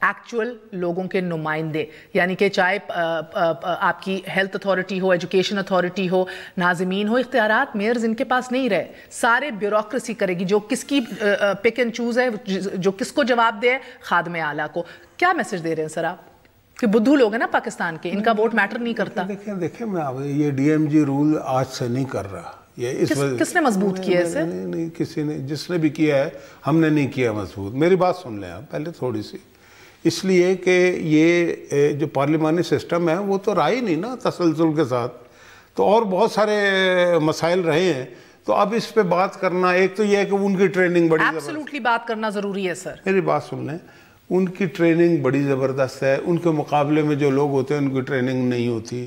Actual لوگوں کے نمائندے، یعنی کہ چاہے آپ کی ہیلتھ اتھارٹی ہو، ایجوکیشن اتھارٹی ہو، ناظمین ہو، اختیارات میئرز ان کے پاس نہیں رہے، سارے بیوروکریسی کرے گی، جو کس کی پک اینڈ چوز ہے، جو کس کو جواب دے خادم اعلیٰ کو. کیا میسج دے رہے ہیں سر آپ کہ بدھو لوگ ہیں نا پاکستان کے، ان کا ووٹ میٹر نہیں کرتا؟ دیکھیں میں یہ ڈی ایم جی رول آج سے نہیں کر رہا، کس نے مضبوط کیا ہے اسے؟ نہیں کسی نے، جس نے بھی کیا ہے ہم نے نہیں کیا مضبوط. میری بات سن لیں آپ پہلے تھوڑی سی. اس لیے کہ یہ جو پارلیمانی سسٹم ہے وہ تو رہا ہی نہیں نا تسلسل کے ساتھ، تو اور بہت سارے مسائل رہے ہیں. تو اب اس پہ بات کرنا، ایک تو یہ ہے کہ ان کی ٹریننگ بڑی ایبسولوٹلی بات کرنا ضروری ہے سر. میری بات سن لیں، ان کی ٹریننگ بڑی زبردست ہے، ان کے مقابلے میں جو لوگ ہوتے ہیں ان کی ٹریننگ نہیں ہوتی.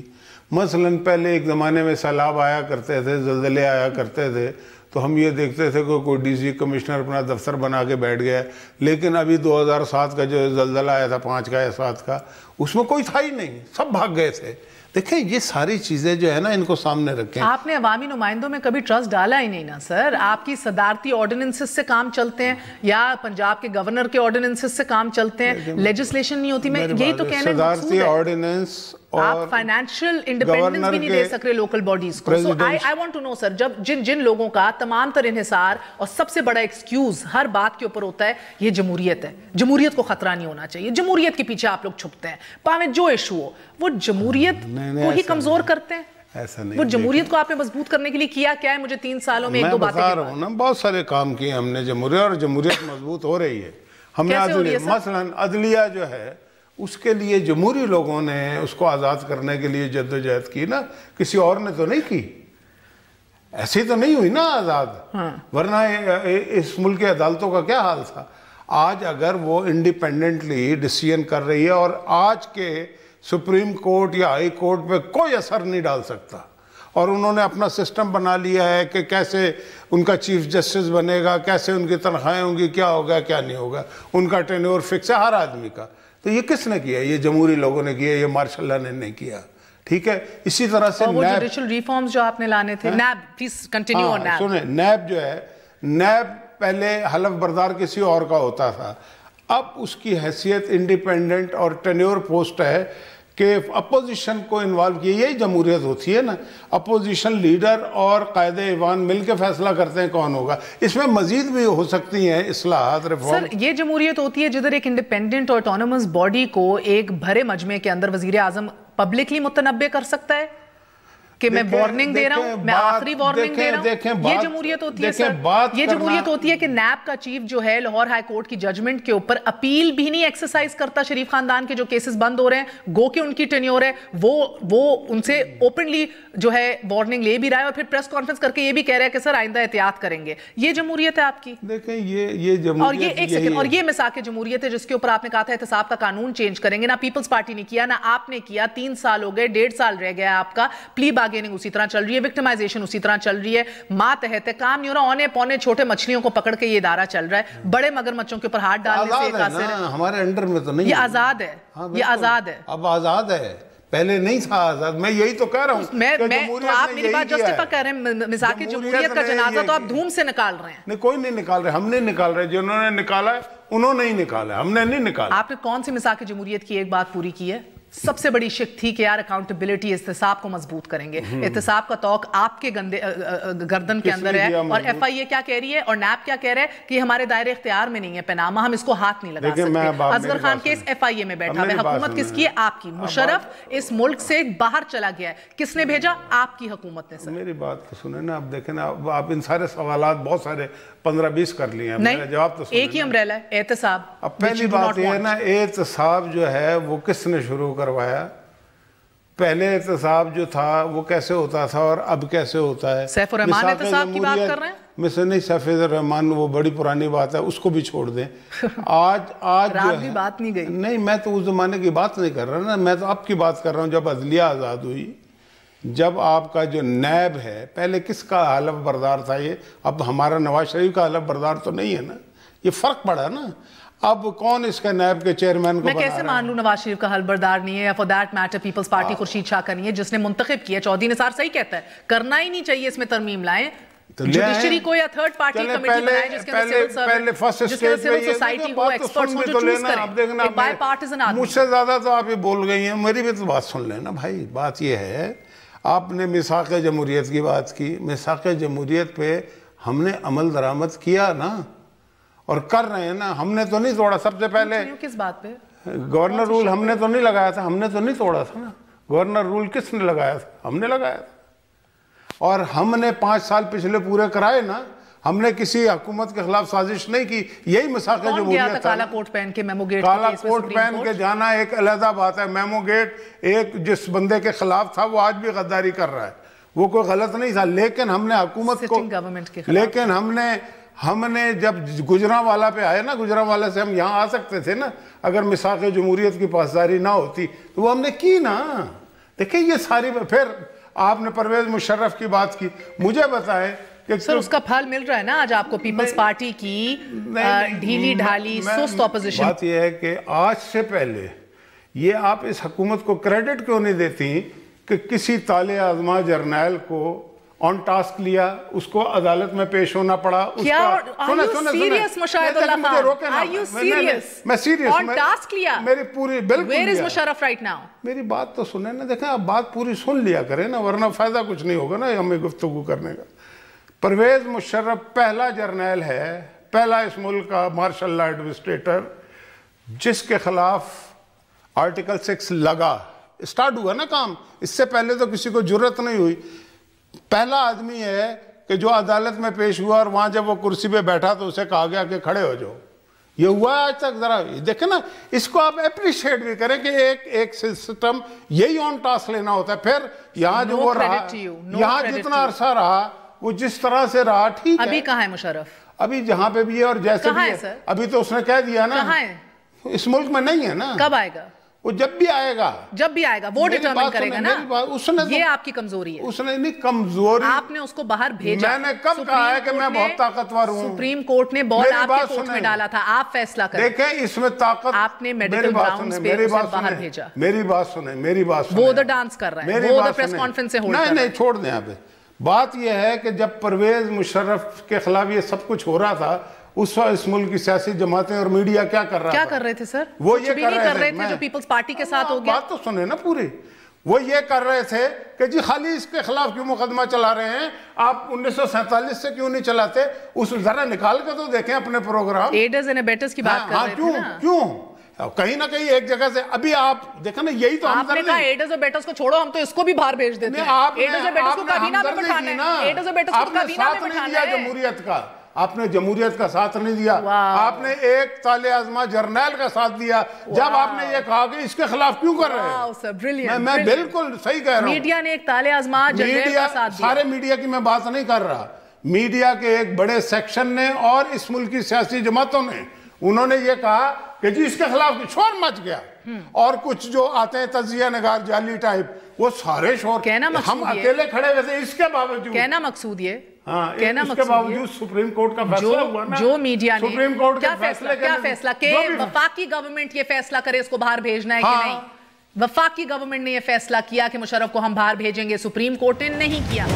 مثلاً پہلے ایک زمانے میں سیلاب آیا کرتے تھے، زلزلے آیا کرتے تھے، تو ہم یہ دیکھتے تھے کہ کوئی ڈی سی کمشنر اپنا دفتر بنا کے بیٹھ گیا. لیکن ابھی 2007 کا جو زلزلہ آیا تھا، 5 کا یا 7 کا، اس میں کوئی تھا ہی نہیں، سب بھاگ گئے تھے. دیکھیں یہ ساری چیزیں جو ہے نا ان کو سامنے رکھیں. آپ نے عوامی نمائندوں میں کبھی ٹرسٹ ڈالا ہی نہیں نا سر. آپ کی صدارتی آرڈیننسز سے کام چلتے ہیں یا پنجاب کے گورنر کے آرڈیننسز سے کام چلتے ہیں، لیجسلیشن نہیں ہوتی. میں یہی تو کہنا صدارتی آرڈیننس آپ فائنینشیل انڈیپینڈنس بھی نہیں دے سک رہے لوکل باڈیز کو. سو آئی وانٹ ٹو نو سر، جب جن لوگوں کا تمام تر انحصار اور سب سے بڑا ایکسکیوز ہر بات کے اوپر ہوتا ہے یہ جمہوریت ہے، جمہوریت کو خطرہ نہیں ہونا چاہیے، جمہوریت کے پیچھے آپ لوگ چھپتے ہیں، پاویں جو ایشو ہو وہ جمہوریت کو ہی کمزور کرتے ہیں. ایسا نہیں، وہ جمہوریت کو آپ نے مضبوط کرنے کے لیے کیا کیا ہے؟ مجھے 3 سالوں میں 1-2 باتیں بتا رہا ہوں نا، بہت سارے کام کیے ہم نے جمہوریت، اور جمہوریت مضبوط ہو رہی ہے. ہم نے مثلاً عدلیہ جو ہے اس کے لیے جمہوری لوگوں نے اس کو آزاد کرنے کے لیے جدوجہد کی نا، کسی اور نے تو نہیں کی. ایسی تو نہیں ہوئی نا آزاد، ورنہ اس ملک کی عدالتوں کا کیا حال تھا. آج اگر وہ انڈیپینڈنٹلی ڈیسیژن کر رہی ہے اور آج کے سپریم کورٹ یا ہائی کورٹ پہ کوئی اثر نہیں ڈال سکتا، اور انہوں نے اپنا سسٹم بنا لیا ہے کہ کیسے ان کا چیف جسٹس بنے گا، کیسے ان کی تنخواہیں ہوں گی، کیا ہوگا کیا نہیں ہوگا، ان کا ٹینیور فکس ہے ہر آدمی کا. تو یہ کس نے کیا؟ یہ جمہوری لوگوں نے کیا، یہ مارشل لا نے نہیں کیا. ٹھیک ہے، اسی طرح سے وہ جوڈیشل ریفارمز جو آپ نے لانے تھے، NAB, please continue on NAB. سنیں، نیب جو ہے، نیب پہلے حلف بردار کسی اور کا ہوتا تھا، اب اس کی حیثیت انڈیپینڈنٹ اور ٹینیور پوسٹ ہے کہ اپوزیشن کو انوالو کیے. یہی جمہوریت ہوتی ہے نا، اپوزیشن لیڈر اور قائد ایوان مل کے فیصلہ کرتے ہیں کون ہوگا. اس میں مزید بھی ہو سکتی ہیں اصلاحات، ریفارم. سر یہ جمہوریت ہوتی ہے جدھر ایک انڈیپینڈنٹ اور آٹونومس باڈی کو ایک بھرے مجمع کے اندر وزیر اعظم پبلکلی متنبع کر سکتا ہے کہ میں وارننگ دے رہا ہوں، میں آخری وارننگ دے رہا ہوں. یہ جمہوریت ہوتی ہے سر. یہ جمہوریت ہوتی ہے کہ نیب کا چیف جو ہے لاہور ہائی کورٹ کی ججمنٹ کے اوپر اپیل بھی نہیں ایکسرسائز کرتا. شریف خاندان کے جو کیسز بند ہو رہے ہیں، گو کہ ان کی ٹینیور ہے، وہ ان سے اوپنلی جو ہے وارننگ لے بھی رہا ہے اور پھر پریس کانفرنس کر کے یہ بھی کہہ رہا ہے کہ سر آئندہ احتیاط کریں گے. یہ جمہوریت ہے آپ کی. دیکھیں یہ جمہوریت، اور یہ ایک سیکنڈ، اور یہ مساق جمہوریت ہے جس کے اوپر آپ نے کہا تھا احتساب کا قانون چینج کریں گے. نہ پیپلز پارٹی نے کیا، نہ آپ نے کیا. 3 سال ہو گئے، 1.5 سال رہ گیا آپ کا. پلی بارگیننگ اسی طرح چل رہی ہے، وکٹمائزیشن اسی طرح چل رہی ہے، ماتحت ہے، کام نہیں ہو رہا. اونے پونے چھوٹے مچھلیوں کو پکڑ کے یہ ادارہ چل رہا ہے. بڑے مگر مچھوں کے اوپر ہاتھ ڈالنے سے ایک اثر ہے. ہمارے انڈر میں تو نہیں. یہ آزاد ہے، یہ آزاد ہے. اب آزاد ہے، پہلے نہیں تھا آزاد. میں یہی تو کہہ رہا ہوں. تو آپ میری بات جسٹیفائی کر رہے ہیں. مذاق جمہوریت کا جنازہ تو آپ دھوم سے نکال رہے ہیں. نہیں، کوئی نہیں نکال رہے، ہم نہیں نکال رہے. جنہوں نے نکالا ہے انہوں نے ہی نکالا ہے، ہم نے نہیں نکالا. آپ نے کون سی مذاق جمہوریت کی ایک بات پوری کی ہے؟ سب سے بڑی شک تھی کہ یار اکاؤنٹیبلٹی، احتساب کو مضبوط کریں گے. احتساب کا توق آپ کے گردن کے اندر ہے، اور ایف آئی اے کیا کہہ رہی ہے اور نیب کیا کہہ رہا ہے کہ ہمارے دائرے اختیار میں نہیں ہے پیناما، ہم اس کو ہاتھ نہیں لگا سکتے. اصغر خان کیس ایف آئی اے میں بیٹھا ہے. حکومت کس کی ہے؟ آپ کی. مشرف اس ملک سے باہر چلا گیا ہے، کس نے بھیجا؟ آپ کی حکومت نے. سر میری بات تو سنیں نا. اب دیکھیں نا، آپ ان سارے سوالات بہت سارے 15-20 کر لیے ہیں. میرا جواب تو ایک ہی امبریلا ہے، احتساب. اب پہلی بات یہ ہے نا، احتساب جو ہے وہ کس نے شروع کروایا؟ پہلے احتساب جو تھا وہ کیسے ہوتا تھا اور اب کیسے ہوتا ہے؟ سیف الرحمان احتساب کی بات کر رہے ہیں؟ میں سے نہیں، سیف الرحمان وہ بڑی پرانی بات ہے، اس کو بھی چھوڑ دیں. آج رات بھی بات نہیں گئی. نہیں، میں تو اس زمانے کی بات نہیں کر رہا نا، میں تو اب کی بات کر رہا ہوں جب عدلیہ آزاد ہوئی. جب آپ کا جو نیب ہے، پہلے کس کا حلف بردار تھا یہ؟ اب ہمارا نواز شریف کا حلف بردار تو نہیں ہے نا. یہ فرق پڑا نا. اب کون اس کے نیب کے چیئرمین کو بنا رہا ہے؟ میں کیسے مان لوں نواز شریف کا حلف بردار نہیں ہے، یا for that matter Peoples Party Khurshid Shah کا نہیں ہے جس نے منتخب کیا؟ چودھری نثار صحیح کہتا ہے، کرنا ہی نہیں چاہیے اس میں ترمیم لائیں. جوڈیشری کو یا تھرڈ پارٹی کمیٹی بنائے جس کے اندر سول سوسائٹی ہو، ایکسپرٹس ہو جو چوز کریں، ایک بائی پارٹیزن آدمی۔ مجھ سے زیادہ تو آپ یہ بول گئی ہیں، میری بھی تو بات سن لینا بھائی۔ بات یہ ہے، آپ نے میثاق جمہوریت کی بات کی، میثاق جمہوریت پہ ہم نے عمل درآمد کیا نا، اور کر رہے ہیں نا، ہم نے تو نہیں توڑا۔ سب سے پہلے کس بات پہ؟ گورنر رول ہم نے تو نہیں لگایا تھا، ہم نے تو نہیں توڑا تھا نا۔ گورنر رول کس نے لگایا تھا؟ ہم نے لگایا تھا، اور ہم نے 5 سال پچھلے پورے کرائے نا۔ ہم نے کسی حکومت کے خلاف سازش نہیں کی، یہی میثاق جمہوریت تھا۔ کالا کوٹ پہن کے میمو گیٹ، کالا کوٹ پہن کے جانا ایک علیحدہ بات ہے۔ میمو گیٹ ایک جس بندے کے خلاف تھا وہ آج بھی غداری کر رہا ہے، وہ کوئی غلط نہیں تھا، لیکن ہم نے حکومت کو، لیکن ہم نے جب گجرانوالہ پہ آئے نا، گجرانوالہ سے ہم یہاں آ سکتے تھے نا، اگر میثاق جمہوریت کی پاسداری نہ ہوتی تو وہ ہم نے کی نا۔ دیکھیں یہ ساری، پھر آپ نے پرویز مشرف کی بات کی، مجھے بتائیں کہ سر اس کا پھل مل رہا ہے نا آج آپ کو پیپلز پارٹی کی ڈھیلی ڈھالی سست اپوزیشن۔ بات یہ ہے کہ آج سے پہلے یہ آپ اس حکومت کو کریڈٹ کیوں نہیں دیتی کہ کسی طالع آزما جرنیل کو آن ٹاسک لیا، اس کو عدالت میں پیش ہونا پڑا۔ کیا serious Mushahid Ullah Khan? Are you serious؟ میں سیریس، آن ٹاسک لیا؟ میری پوری بالکل۔ Where is Musharraf right now؟ میری بات تو سنیں نا، دیکھیں آپ بات پوری سن لیا کریں نا، ورنہ فائدہ کچھ نہیں ہوگا نا ہمیں گفتگو کرنے کا۔ پرویز مشرف پہلا جرنیل ہے، پہلا اس ملک کا مارشل لا ایڈمنسٹریٹر جس کے خلاف آرٹیکل 6 لگا، اسٹارٹ ہوا نا کام۔ اس سے پہلے تو کسی کو جرت نہیں ہوئی۔ پہلا آدمی ہے کہ جو عدالت میں پیش ہوا، اور وہاں جب وہ کرسی پہ بیٹھا تو اسے کہا گیا کہ کھڑے ہو جاؤ۔ یہ ہوا ہے آج تک؟ ذرا دیکھیں نا، اس کو آپ اپریشیٹ بھی کریں کہ ایک سسٹم یہی آن ٹاسک لینا ہوتا ہے۔ پھر یہاں جو وہ رہا، یہاں جتنا عرصہ رہا وہ جس طرح سے رہا، ٹھیک ہے۔ ابھی کہاں ہے مشرف؟ ابھی جہاں پہ بھی ہے اور جیسے بھی ہے، ابھی تو اس نے کہہ دیا نا، کہاں ہے؟ اس ملک میں نہیں ہے نا۔ کب آئے گا؟ وہ جب بھی آئے گا، جب بھی آئے گا وہ ڈیٹرمن کرے گا نا۔ یہ آپ کی کمزوری ہے۔ اس نے نہیں کمزوری، آپ نے اس کو باہر بھیجا۔ میں نے کب کہا ہے کہ میں بہت طاقتور ہوں؟ سپریم کورٹ نے بال آپ کے کورٹ میں ڈالا تھا، آپ فیصلہ کریں۔ دیکھیں اس میں طاقت، آپ نے میڈیکل گراؤنڈز پہ اسے باہر بھیجا۔ میری بات سنیں، میری بات سنیں۔ وہ ادھر ڈانس کر رہا ہے، وہ ادھر پریس کانفرنس سے ہولڈ کر رہا ہے۔ نہیں چھوڑ دیں آپ۔ بات یہ ہے کہ جب پرویز مشرف کے خلاف یہ سب کچھ ہو رہا تھا، اس وقت اس ملک کی سیاسی جماعتیں اور میڈیا کیا کر رہا تھا؟ کیا کر رہے تھے سر؟ وہ یہ کر رہے تھے جو پیپلز پارٹی کے ساتھ ہو گیا۔ بات تو سنیں نا پوری۔ وہ یہ کر رہے تھے کہ جی خالی اس کے خلاف کیوں مقدمہ چلا رہے ہیں آپ؟ 1947 سے کیوں نہیں چلاتے؟ اس ذرا نکال کے تو دیکھیں اپنے پروگرام۔ ایڈرز اینڈ ایبیٹرز کی بات کر رہے تھے نا۔ کیوں؟ کہیں نہ کہیں ایک جگہ سے ابھی آپ دیکھیں نا، یہی تو آپ نے کہا ایڈرز اور ایبیٹرز کو چھوڑو، ہم تو اس کو بھی باہر بھیج دیتے ہیں۔ ایڈرز اور ایبیٹرز کو کابینہ میں بٹھانا ہے، ایڈرز اور ایبیٹرز کو کابینہ میں بٹھانا ہے۔ جمہوریت کا آپ نے جمہوریت کا ساتھ نہیں دیا، آپ نے ایک طالع آزما جرنیل کا ساتھ دیا جب آپ نے یہ کہا کہ اس کے خلاف کیوں کر رہے ہیں۔ میں بالکل صحیح کہہ رہا ہوں۔ میڈیا نے ایک طالع آزما جرنیل کا ساتھ دیا۔ سارے میڈیا کی میں بات نہیں کر رہا، میڈیا کے ایک بڑے سیکشن نے اور اس ملک کی سیاسی جماعتوں نے، انہوں نے یہ کہا کہ جی اس کے خلاف شور مچ گیا، اور کچھ جو آتے ہیں تجزیہ نگار جعلی ٹائپ، وہ سارے شور، ہم اکیلے کھڑے ہوئے تھے۔ اس کے باوجود کہنا مقصود یہ، اس کے باوجود سپریم کورٹ کا فیصلہ ہوا نا، جو میڈیا نے سپریم کورٹ کیا فیصلہ کہ وفاقی گورنمنٹ یہ فیصلہ کرے اس کو باہر بھیجنا ہے کہ نہیں۔ وفاقی گورنمنٹ نے یہ فیصلہ کیا کہ مشرف کو ہم باہر بھیجیں گے، سپریم کورٹ نے نہیں کیا۔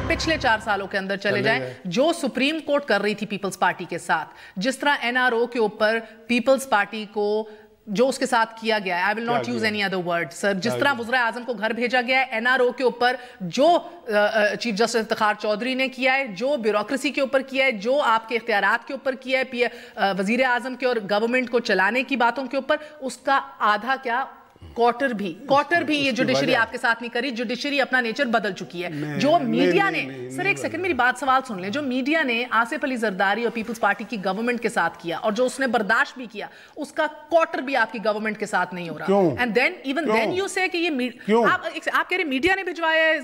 پچھلے 4 سالوں کے اندر چلے جائیں، جو سپریم کورٹ کر رہی تھی پیپلز پارٹی کے ساتھ، جس طرح NRO کے اوپر پیپلز پارٹی کو جو اس کے ساتھ کیا گیا ہے، I will not use any other word sir، جس طرح وزیر اعظم کو گھر بھیجا گیا ہے، NRO کے اوپر جو چیف جسٹس افتخار چودھری نے کیا ہے، جو بیوروکریسی کے اوپر کیا ہے، جو آپ کے اختیارات کے اوپر کیا ہے وزیر اعظم کے اور گورنمنٹ کو چلانے کی باتوں کے اوپر، اس کا آدھا کیا کوارٹر بھی یہ جوڈیشری آپ کے ساتھ نہیں کری۔ جوڈیشری اپنا نیچر بدل چکی ہے۔ جو میڈیا نے، سر ایک سیکنڈ میری بات سوال سن لیں، جو میڈیا نے آصف علی زرداری اور پیپلز پارٹی کی گورنمنٹ کے ساتھ کیا اور جو اس نے برداشت بھی کیا، اس کا کوارٹر بھی آپ کی گورنمنٹ کے ساتھ نہیں ہو رہا۔ And then even then you say کہ یہ آپ کہہ رہے میڈیا نے بھجوایا ہے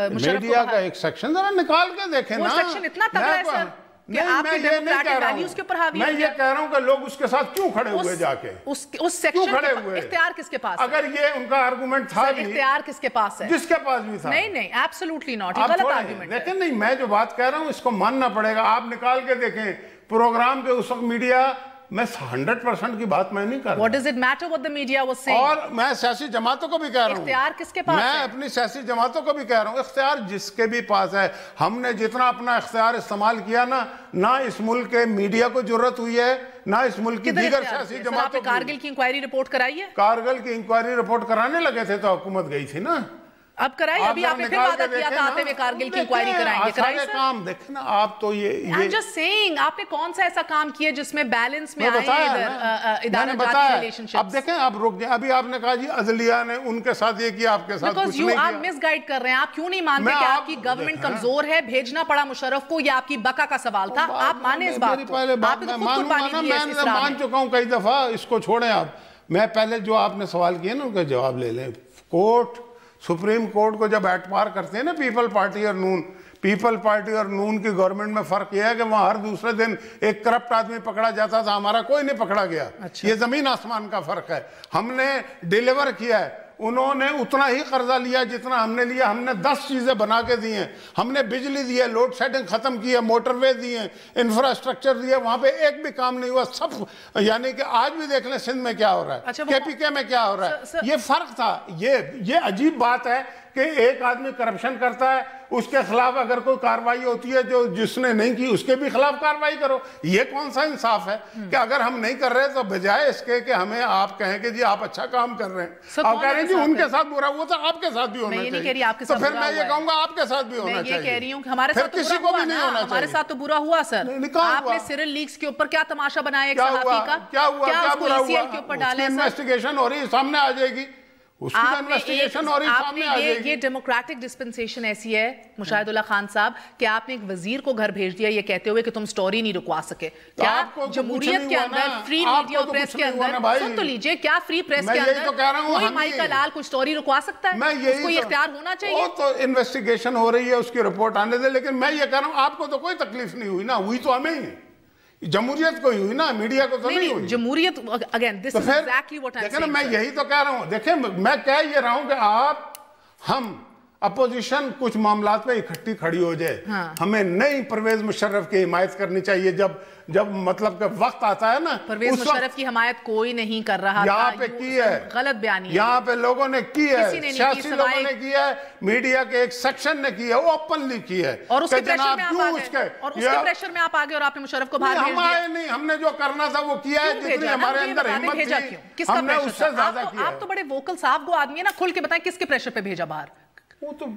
مشرف کو۔ میڈیا کا ایک سیکشن ذرا نکال کے دیکھیں نا، وہ سیکشن اتنا تگڑا ہے سر کہ آپ کے ڈیموکریٹک ویلیوز کے اوپر حاوی ہے۔ میں یہ کہہ رہا ہوں کہ لوگ اس کے ساتھ کیوں کھڑے ہوئے جا کے؟ اس سیکشن اختیار کس کے پاس ہے؟ اگر یہ ان کا آرگومنٹ تھا بھی، اختیار کس کے پاس ہے؟ جس کے پاس بھی تھا۔ نہیں ایبسولوٹلی ناٹ، یہ غلط آرگومنٹ ہے۔ لیکن نہیں، میں جو بات کہہ رہا ہوں اس کو ماننا پڑے گا۔ آپ نکال کے دیکھیں پروگرام پہ اس وقت میڈیا میں 100% کی بات میں نہیں کر رہا. What does it matter what the media was saying? اور میں سیاسی جماعتوں کو بھی کہہ رہا ہوں, اختیار کس کے پاس ہے؟ میں اپنی سیاسی جماعتوں کو بھی کہہ رہا ہوں, اختیار جس کے بھی پاس ہے. ہم نے جتنا اپنا اختیار استعمال کیا نا, نہ اس ملک کے میڈیا کو ضرورت ہوئی ہے, نہ اس ملک کی دیگر سیاسی جماعتوں کو. کارگل کی انکوائری رپورٹ کرائی ہے؟ کارگل کی انکوائری رپورٹ کرانے لگے تھے تو حکومت گئی تھی نا. اب کرائی, ابھی آپ نے پھر وعدہ کیا تھا آتے ہوئے کارگل کی انکوائری کرائیں گے. سارے کام دیکھیں نا آپ تو یہ I'm just saying, آپ نے کون سا ایسا کام کیا جس میں بیلنس میں آئے ادارہ جاتی ریلیشن شپس؟ اب دیکھیں آپ رک جائیں, ابھی آپ نے کہا جی عدلیہ نے ان کے ساتھ یہ کیا, آپ کے ساتھ کچھ نہیں کیا. آپ مس گائیڈ کر رہے ہیں. آپ کیوں نہیں مانتے کہ آپ کی گورنمنٹ کمزور ہے, بھیجنا پڑا مشرف کو, یا آپ کی بقا کا سوال تھا؟ آپ مانیں اس بات کو. آپ نے خود قربانی دی ہے اس اسلام میں. مان چکا ہوں کئی دفعہ, اس کو چھوڑیں آپ. میں پہلے جو آپ نے سوال کیا نا ان کا جواب لے لیں. سپریم کورٹ کو جب اعتبار کرتے ہیں نا پیپل پارٹی اور نون, پیپل پارٹی اور نون کی گورنمنٹ میں فرق یہ ہے کہ وہاں ہر دوسرے دن ایک کرپٹ آدمی پکڑا جاتا تھا, ہمارا کوئی نہیں پکڑا گیا. یہ زمین آسمان کا فرق ہے. ہم نے ڈیلیور کیا ہے, انہوں نے اتنا ہی قرضہ لیا جتنا ہم نے لیا. ہم نے 10 چیزیں بنا کے دی ہیں. ہم نے بجلی دی ہے, لوڈ شیڈنگ ختم کی ہے, موٹر وے دی ہیں, انفراسٹرکچر دی ہے. وہاں پہ ایک بھی کام نہیں ہوا. سب یعنی کہ آج بھی دیکھ لیں سندھ میں کیا ہو رہا ہے, کے پی کے میں کیا ہو رہا ہے. یہ فرق تھا. یہ عجیب بات ہے کہ ایک آدمی کرپشن کرتا ہے, اس کے خلاف اگر کوئی کاروائی ہوتی ہے جو جس نے نہیں کی اس کے بھی خلاف کاروائی کرو. یہ کون سا انصاف ہے کہ اگر ہم نہیں کر رہے تو بجائے اس کے کہ ہمیں آپ کہیں کہ جی آپ اچھا کام کر رہے ہیں, آپ کہہ رہے ہیں جی ان کے ساتھ برا ہوا تھا, آپ کے ساتھ بھی ہونا چاہیے. تو پھر میں یہ کہوں گا آپ کے ساتھ بھی ہونا چاہیے. میں یہ کہہ رہی ہوں کہ ہمارے ساتھ کسی کو بھی نہیں ہونا چاہیے. ہمارے ساتھ تو برا ہوا سر. آپ نے سیرل لیکس کے اوپر کیا تماشا بنایا ایک صحافی کا, کیا ہوا, کیا برا ہوا؟ کے اوپر ڈالے انویسٹیگیشن ہو رہی ہے, سامنے آ جائے گی. یہ ڈیموکریٹک ڈسپنسیشن ایسی ہے مشاہد اللہ خان صاحب کہ آپ نے ایک وزیر کو گھر بھیج دیا یہ کہتے ہوئے کہ تم سٹوری نہیں رکوا سکے. کیا جمہوریت کے اندر فری میڈیا پریس کے اندر, سن تو لیجئے, کیا فری پریس کے اندر کوئی مائیکل لال کوئی سٹوری رکوا سکتا ہے؟ اس کو یہ اختیار ہونا چاہیے. تو انویسٹیگیشن ہو رہی ہے, اس کی رپورٹ آنے دے. لیکن میں یہ کہہ رہا ہوں آپ کو تو کوئی تکلیف نہیں ہوئی نا, ہوئی تو ہمیں ہی, جمہوریت کو ہی ہوئی نا, میڈیا کو تو نہیں ہوئی. جمہوریت again this is exactly what I am saying. میں یہی تو کہہ رہا ہوں. دیکھیں میں کہہ یہ رہا ہوں کہ آپ ہم اپوزیشن کچھ معاملات میں اکٹھی کھڑی ہو جائے. ہمیں نہیں پرویز مشرف کی حمایت کرنی چاہیے جب مطلب کہ وقت آتا ہے نا. پرویز مشرف کی حمایت کوئی نہیں کر رہا. یہاں پہ کی ہے غلط بیانی, یہاں پہ لوگوں نے کی ہے, سیاسی لوگوں نے کی ہے, میڈیا کے ایک سیکشن نے کی ہے, اوپنلی کی ہے. اور اس کے پریشر میں آپ آگے اور آپ نے مشرف کو باہر بھیج دیا. ہم آئے نہیں, ہم نے جو کرنا تھا وہ کیا ہے, جتنی ہمارے اندر ہمت تھی ہم نے اس سے زیادہ کیا. آپ تو بڑے ووکل صاحب کو آدمی ہے نا, کھل کے بتائیں کس کے پریشر پہ بھیجا باہر.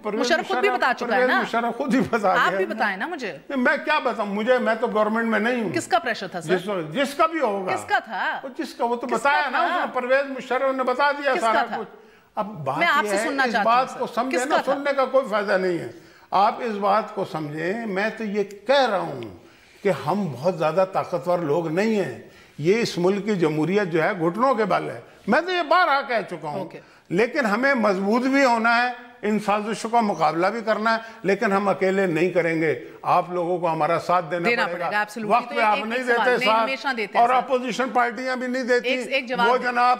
مشرف خود بھی بتا چکا ہے نا, مشرف خود ہی بتا گیا. آپ بھی بتائیں نا مجھے. میں کیا بتاؤں, میں تو گورنمنٹ میں نہیں ہوں. کس کا پریشر تھا سر؟ جس کا بھی ہوگا. کس کا تھا؟ جس کا, وہ تو بتایا نا, پرویز مشرف نے بتا دیا سارا کچھ. اب بات یہ ہے, اس بات کو سمجھے نا, سننے کا کوئی فائدہ نہیں ہے. آپ اس بات کو سمجھیں. میں تو یہ کہہ رہا ہوں کہ ہم بہت زیادہ طاقتور لوگ نہیں ہیں. یہ اس ملک کی جمہوریت جو ہے گھٹنوں کے بل ہے. میں تو یہ بارہا کہہ چکا ہوں. لیکن ہمیں مضبوط بھی ہونا ہے, ان سازشوں کا مقابلہ بھی کرنا ہے, لیکن ہم اکیلے نہیں کریں گے. آپ لوگوں کو ہمارا ساتھ دینا پڑے گا. وقت پہ آپ نہیں دیتے ساتھ, اور اپوزیشن پارٹیاں بھی نہیں دیتی. وہ جناب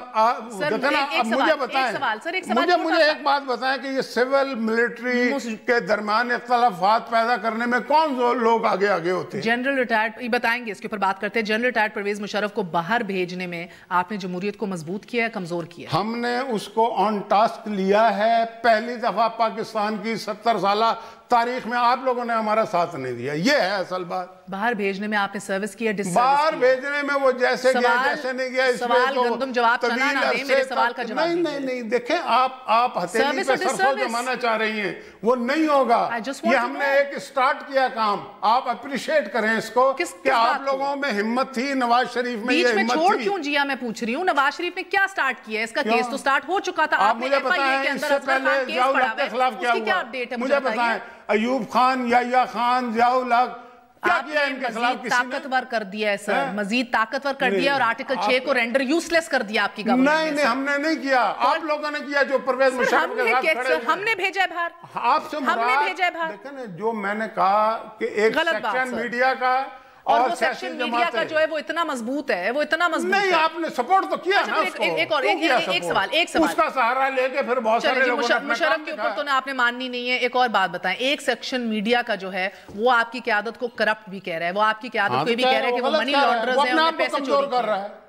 مجھے بتائیں, مجھے ایک بات بتائیں کہ یہ سول ملٹری کے درمیان اختلافات پیدا کرنے میں کون لوگ آگے ہوتے ہیں؟ جنرل ریٹائرڈ, یہ بتائیں گے, اس کے اوپر بات کرتے ہیں. جنرل ریٹائرڈ پرویز مشرف کو باہر بھیجنے میں آپ نے جمہوریت کو مضبوط کیا ہے, کمزور کیا ہے؟ ہم نے اس کو آن ٹاسک لیا ہے. پہلی دفعہ پاکستان کی 70 سالہ تاریخ میں آپ لوگوں نے ہمارا ساتھ نہیں دیا. یہ ہے اصل بات. باہر بھیجنے میں آپ نے سروس کیا, باہر بھیجنے میں وہ جیسے گیا جیسے نہیں گیا. سوال گندم جواب چنا نہ دیں, میرے سوال کا جواب دیجئے. نہیں دیکھیں, آپ ہتھیلی پہ سرسوں جمانا چاہ رہی ہیں, وہ نہیں ہوگا. یہ ہم نے ایک سٹارٹ کیا کام, آپ اپریشیٹ کریں اس کو کہ آپ لوگوں میں ہمت تھی. نواز شریف میں یہ ہمت تھی. بیچ میں چھوڑ کیوں جیا, میں پوچھ رہی ہوں. نواز شریف نے کیا سٹارٹ کیا ہے؟ اس کا کیس تو سٹارٹ ہو چکا تھا. آپ مجھے بتائیں اس سے پہلے ضیاء الحق کے خلاف کیا ہوا, مجھے بتائیں. ایوب خان, یحییٰ خان, ضیاء الحق, کیا کیا ان کے خلاف کسی نے؟ طاقتور کر دیا ہے سر, مزید طاقتور کر دیا, اور آرٹیکل 6 کو رینڈر یوزلیس کر دیا آپ کی گورنمنٹ. نہیں, ہم نے نہیں کیا, آپ لوگوں نے کیا جو پرویز مشرف کے ساتھ کھڑے. ہم نے بھیجا ہے باہر, آپ سے مراد دیکھیں جو میں نے کہا کہ ایک سیکشن میڈیا کا اور وہ سیکشن میڈیا کا جو ہے وہ اتنا مضبوط ہے, وہ اتنا مضبوط ہے. نہیں, آپ نے سپورٹ تو کیا نا اس کو. ایک سوال اس کا سہارا لے کے پھر بہت سارے لوگوں نے مشرف کے اوپر تو آپ نے ماننی نہیں ہے. ایک اور بات بتائیں, ایک سیکشن میڈیا کا جو ہے وہ آپ کی قیادت کو کرپٹ بھی کہہ رہا ہے, وہ آپ کی قیادت کو یہ بھی کہہ رہا ہے کہ وہ منی لانڈررز ہیں, انہیں پیسے چوری کر رہا ہے.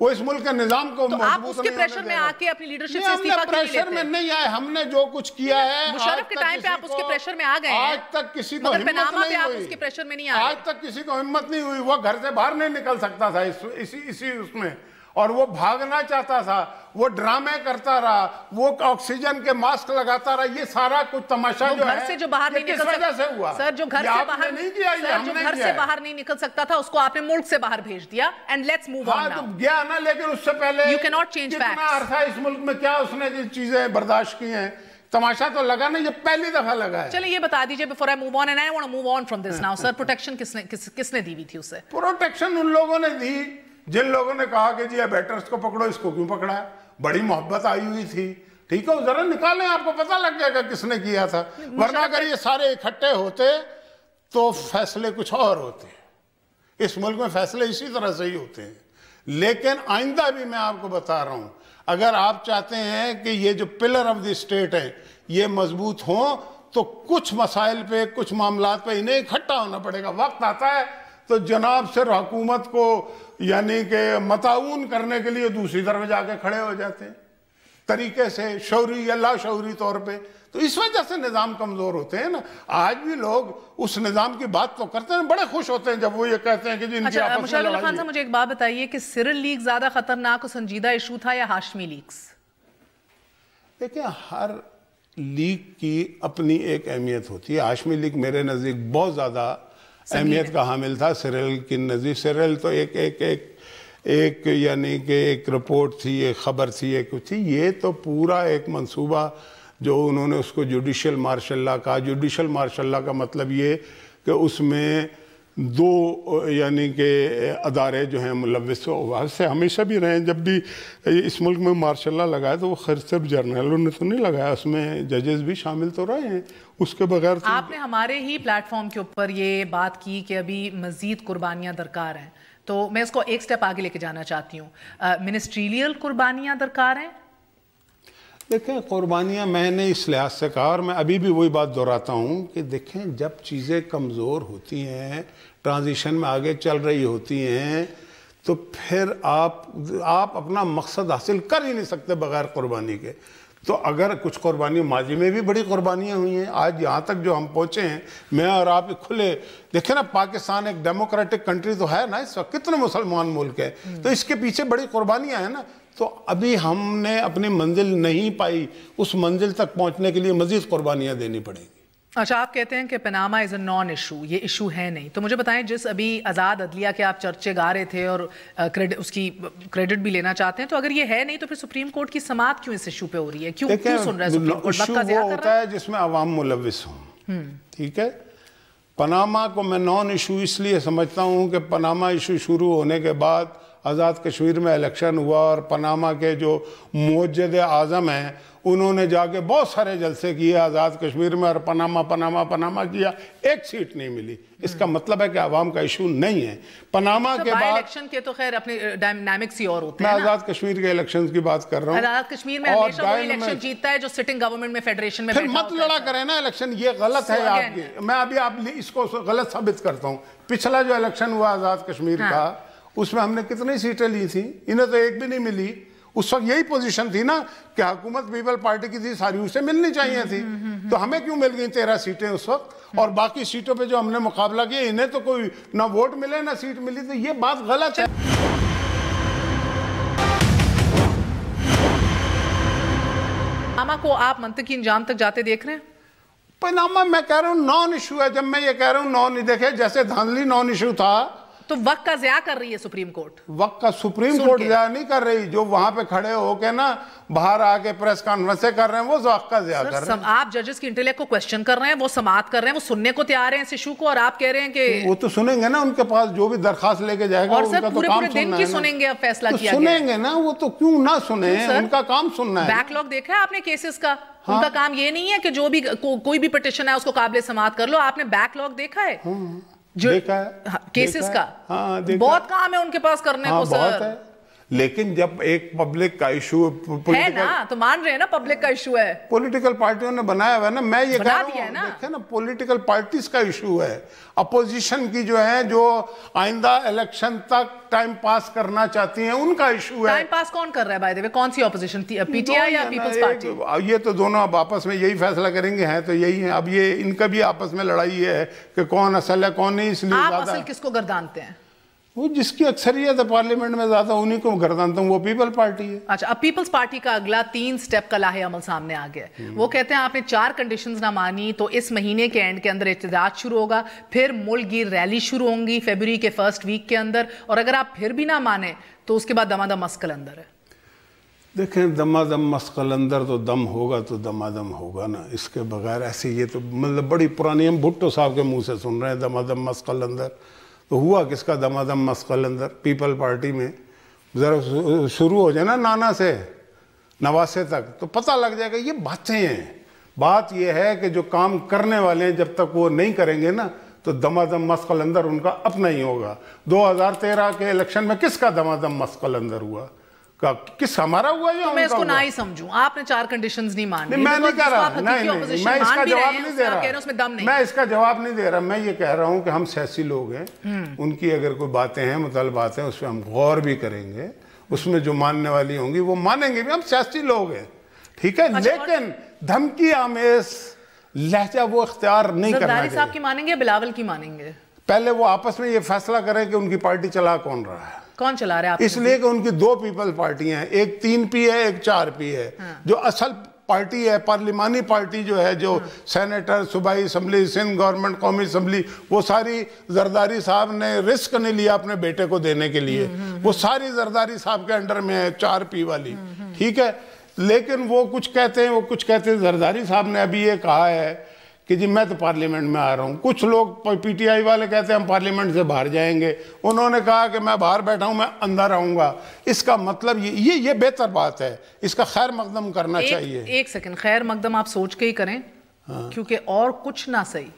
وہ اس ملک کے نظام کو تو آپ اس کے پریشر میں آ کے اپنی لیڈرشپ سے استعفیٰ کیوں نہیں لیتے؟ پریشر میں نہیں آئے, ہم نے جو کچھ کیا ہے مشرف کے ٹائم پہ آپ اس کے پریشر میں آ گئے ہیں, آج تک کسی کو مگر ہمت پاناما پہ نہیں آپ ہوئی, اس کے پریشر میں نہیں آ رہے. آج تک کسی کو ہمت نہیں ہوئی. وہ گھر سے باہر نہیں نکل سکتا تھا اسی اس میں, اور وہ بھاگنا چاہتا تھا, وہ ڈرامے کرتا رہا, وہ آکسیجن کے ماسک لگاتا رہا. یہ سارا کچھ تماشا جو ہے گھر سے جو باہر نہیں نکل وجہ سے ہوا. سر, جو گھر سے باہر نہیں نکل سکتا تھا اس کو آپ نے ملک سے باہر بھیج دیا. And let's move on now. گیا نا, لیکن اس سے پہلے یو کی ناٹ چینج کتنا فیکٹس. عرصہ اس ملک میں کیا اس نے چیزیں برداشت کی ہیں. تماشا تو لگا نا, یہ پہلی دفعہ لگا ہے. چلیں یہ بتا دیجئے before I move on, and I want to move on from this now. Sir, protection کس نے دی ہوئی تھی اسے؟ پروٹیکشن ان لوگوں نے دی جن لوگوں نے کہا کہ جی بیٹرز کو پکڑو, اس کو کیوں پکڑا ہے. بڑی محبت آئی ہوئی تھی, ٹھیک ہے, ذرا نکالیں, آپ کو پتہ لگ جائے گا کس نے کیا تھا. ورنہ اگر یہ سارے اکٹھے ہوتے تو فیصلے کچھ اور ہوتے. اس ملک میں فیصلے اسی طرح سے ہی ہوتے ہیں. لیکن آئندہ بھی میں آپ کو بتا رہا ہوں, اگر آپ چاہتے ہیں کہ یہ جو پلر آف دی اسٹیٹ ہیں یہ مضبوط ہوں, تو کچھ مسائل پہ, کچھ معاملات پہ انہیں اکٹھا ہونا پڑے گا. وقت آتا ہے تو جناب سر حکومت کو یعنی کہ متعاون کرنے کے لیے دوسری طرف جا کے کھڑے ہو جاتے ہیں طریقے سے, شعوری یا لاشعوری طور پہ. تو اس وجہ سے نظام کمزور ہوتے ہیں نا. آج بھی لوگ اس نظام کی بات تو کرتے ہیں, بڑے خوش ہوتے ہیں جب وہ یہ کہتے ہیں کہ جی ان کی آپس میں لڑائی خان صاحب, مجھے ایک بات بتائیے کہ سرل لیک زیادہ خطرناک و سنجیدہ ایشو تھا یا ہاشمی لیکس؟ دیکھیں, ہر لیک کی اپنی ایک اہمیت ہوتی ہے. ہاشمی لیک میرے نزدیک بہت زیادہ اہمیت کا حامل تھا. سیریل کی نزدیک, سیریل تو ایک یعنی کہ ایک رپورٹ تھی, ایک خبر تھی, ایک کچھ تھی. یہ تو پورا ایک منصوبہ جو انہوں نے اس کو جوڈیشل مارشل لا کہا. جوڈیشل مارشل لا کا مطلب یہ کہ اس میں دو یعنی کہ ادارے جو ہیں ملوث سے ہمیشہ بھی رہے ہیں. جب بھی اس ملک میں مارشل لا لگایا تو وہ خیر صرف جرنیلوں نے تو نہیں لگایا, اس میں ججز بھی شامل تو رہے ہیں. اس کے بغیر آپ نے ہمارے ہی پلیٹ فارم کے اوپر یہ بات کی کہ ابھی مزید قربانیاں درکار ہیں, تو میں اس کو ایک سٹیپ آگے لے کے جانا چاہتی ہوں. منسٹریل قربانیاں درکار ہیں؟ دیکھیں, قربانیاں میں نے اس لحاظ سے کہا, اور میں ابھی بھی وہی بات دہراتا ہوں کہ دیکھیں, جب چیزیں کمزور ہوتی ہیں, ٹرانزیشن میں آگے چل رہی ہوتی ہیں, تو پھر آپ اپنا مقصد حاصل کر ہی نہیں سکتے بغیر قربانی کے. تو اگر کچھ قربانی ماضی میں بھی بڑی قربانیاں ہوئی ہیں, آج یہاں تک جو ہم پہنچے ہیں, میں اور آپ کھلے دیکھیں نا, پاکستان ایک ڈیموکریٹک کنٹری تو ہے نا اس وقت, کتنے مسلمان ملک ہیں, تو اس کے پیچھے بڑی قربانیاں ہیں نا. تو ابھی ہم نے اپنی منزل نہیں پائی, اس منزل تک پہنچنے کے لیے مزید قربانیاں دینی پڑیں گی. اچھا, آپ کہتے ہیں کہ پاناما از اے نان ایشو, یہ ایشو ہے نہیں, تو مجھے بتائیں جس ابھی آزاد عدلیہ کے آپ چرچے گا رہے تھے اور اس کی کریڈٹ بھی لینا چاہتے ہیں, تو اگر یہ ہے نہیں تو پھر سپریم کورٹ کی سماعت کیوں اس ایشو پہ ہو رہی ہے؟ کیوں سن رہا ہے سپریم کورٹ؟ وقت کا ضیاع کر رہا ہے. ہوتا ہے جس میں عوام ملوث ہوں, ٹھیک ہے. پاناما کو میں نان ایشو اس لیے سمجھتا ہوں کہ پاناما ایشو شروع ہونے کے بعد آزاد کشمیر میں الیکشن ہوا, اور پاناما کے جو موجد اعظم ہیں انہوں نے جا کے بہت سارے جلسے کیے آزاد کشمیر میں, اور پاناما کیا, ایک سیٹ نہیں ملی. اس کا مطلب ہے کہ عوام کا ایشو نہیں ہے. پاناما کے بعد الیکشن کے تو خیر اپنے ڈائنامکس ہی اور ہوتے ہیں. میں آزاد کشمیر کے الیکشنز کی بات کر رہا ہوں. آزاد کشمیر میں ہمیشہ وہ الیکشن جیتتا ہے جو سٹنگ گورنمنٹ میں فیڈریشن میں بیٹھا ہوتا ہے. پھر مت لڑا کریں نا الیکشن, یہ غلط ہے آپ کی. میں ابھی آپ اس کو غلط ثابت کرتا ہوں. پچھلا جو الیکشن ہوا آزاد کشمیر کا, اس میں ہم نے کتنی سیٹیں لی تھیں, انہیں تو ایک بھی نہیں ملی. اس وقت یہی پوزیشن تھی نا کہ حکومت پیپل پارٹی کی تھی, ساری اسے ملنی چاہیے تھی, تو ہمیں کیوں مل گئی 13 سیٹیں اس وقت, اور باقی سیٹوں پہ جو ہم نے مقابلہ کیا انہیں تو کوئی نہ ووٹ ملے نہ سیٹ ملی. تو یہ بات غلط ہے. پاناما کو آپ منطقی انجام تک جاتے دیکھ رہے ہیں؟ پاناما میں کہہ رہا ہوں نان ایشو ہے. جب میں یہ کہہ رہا ہوں نان, دیکھیں جیسے دھاندلی نان ایشو تھا, تو وقت کا ضیاع کر رہی ہے سپریم کورٹ. وقت کا سپریم کورٹ ضیاع نہیں کر رہی, جو وہاں پہ کھڑے ہو کے نا باہر آ کے پریس کانفرنسیں کر رہے ہیں, وہ وقت کا ضیاع کر رہے ہیں. آپ ججز کی انٹیلیکٹ کو کوشچن کر رہے ہیں, وہ سماعت کر رہے ہیں, وہ سننے کو تیار ہیں اس ایشو کو, اور آپ کہہ رہے ہیں کہ وہ تو سنیں گے نا, ان کے پاس جو بھی درخواست لے کے جائے گا, اور سر پورے دن کی سنیں گے, اب فیصلہ کیا گیا. سنیں گے نا, وہ تو کیوں نہ سنیں, ان کا کام سننا ہے. بیک لاگ دیکھا ہے آپ نے کیسز کا؟ ان کا کام یہ نہیں ہے کہ جو بھی کوئی بھی پٹیشن ہے اس کو قابل سماعت کر لو. آپ نے بیک لاگ دیکھا ہے؟ دیکھا ہے کیسز کا ہاں بہت کام ہے ان کے پاس کرنے کو بہت ہے، لیکن جب ایک پبلک کا ایشو ہے نا تو مان رہے ہیں نا پبلک کا ایشو ہے، پولیٹیکل پارٹیوں نے بنایا ہوا ہے نا، میں یہ کہہ رہا ہوں دیکھیں نا پولیٹیکل پارٹیز کا ایشو ہے، اپوزیشن کی جو ہے جو آئندہ الیکشن تک ٹائم پاس کرنا چاہتی ہیں ان کا ایشو ہے۔ ٹائم پاس کون کر رہا ہے بائی دی وے؟ کون سی اپوزیشن تھی؟ پی ٹی آئی یا پیپلز پارٹی؟ یہ تو دونوں اب آپس میں یہی فیصلہ کریں گے، ہیں تو یہی ہیں، اب یہ ان کا بھی آپس میں لڑائی ہے کہ کون اصل ہے کون نہیں، اس لیے آپ اصل کس کو گردانتے ہیں؟ وہ جس کی اکثریت ہے پارلیمنٹ میں زیادہ انہی کو گردانتا ہوں، وہ پیپل پارٹی ہے۔ اچھا، اب پیپلز پارٹی کا اگلا 3 سٹیپ کا لاہے عمل سامنے آ گیا ہے، وہ کہتے ہیں آپ نے 4 کنڈیشنز نہ مانی تو اس مہینے کے اینڈ کے اندر احتجاج شروع ہوگا، پھر ملک گیر ریلی شروع ہوں گی فیبروری کے فرسٹ ویک کے اندر، اور اگر آپ پھر بھی نہ مانیں تو اس کے بعد دمادم مسق قلندر ہے۔ دیکھیں دمادم مسق قلندر تو دم ہوگا تو دمادم ہوگا نا، اس کے بغیر ایسے یہ تو مطلب بڑی پرانی، ہم بھٹو صاحب کے منہ سے سن رہے ہیں دمادم مسق قلندر، تو ہوا کس کا دمادم مسق قلندر؟ پیپل پارٹی میں ذرا شروع ہو جائے نا نانا سے نواسے تک تو پتہ لگ جائے گا یہ باتیں ہیں۔ بات یہ ہے کہ جو کام کرنے والے ہیں جب تک وہ نہیں کریں گے نا تو دمادم مسق قلندر ان کا اپنا ہی ہوگا۔ 2013 کے الیکشن میں کس کا دمادم مسق قلندر ہوا؟ کس ہمارا ہوا یا میں اس کو نہ ہی سمجھوں، آپ نے 4 کنڈیشنز نہیں مانی، میں نہیں کہہ رہا، نہیں میں اس کا جواب نہیں دے رہا، میں اس کا جواب نہیں دے رہا، میں یہ کہہ رہا ہوں کہ ہم سیاسی لوگ ہیں، ان کی اگر کوئی باتیں ہیں مطالبات ہیں اس پہ ہم غور بھی کریں گے، اس میں جو ماننے والی ہوں گی وہ مانیں گے بھی، ہم سیاسی لوگ ہیں ٹھیک ہے، لیکن دھمکی آمیز لہجہ وہ اختیار نہیں کرنا چاہیے۔ زرداری صاحب کی مانیں گے یا بلاول کی مانیں گے؟ پہلے وہ آپس میں یہ فیصلہ کریں کہ ان کی پارٹی چلا کون رہا ہے، کون چلا رہا ہے؟ اس لیے کہ ان کی 2 پیپل پارٹیاں ہیں، ایک 3 پی ہے ایک 4 پی ہے، جو اصل پارٹی ہے پارلیمانی پارٹی جو ہے جو سینیٹر صوبائی اسمبلی سندھ گورنمنٹ قومی اسمبلی وہ ساری زرداری صاحب نے رسک نہیں لیا اپنے بیٹے کو دینے کے لیے، وہ ساری زرداری صاحب کے انڈر میں ہے 4 پی والی ٹھیک ہے، لیکن وہ کچھ کہتے ہیں وہ کچھ کہتے ہیں۔ زرداری صاحب نے ابھی یہ کہا ہے کہ جی میں تو پارلیمنٹ میں آ رہا ہوں، کچھ لوگ پی ٹی آئی والے کہتے ہیں ہم پارلیمنٹ سے باہر جائیں گے، انہوں نے کہا کہ میں باہر بیٹھا ہوں میں اندر آؤں گا، اس کا مطلب یہ بہتر بات ہے، اس کا خیر مقدم کرنا چاہیے۔ ایک سیکنڈ، خیر مقدم آپ سوچ کے ہی کریں کیونکہ اور کچھ نہ صحیح،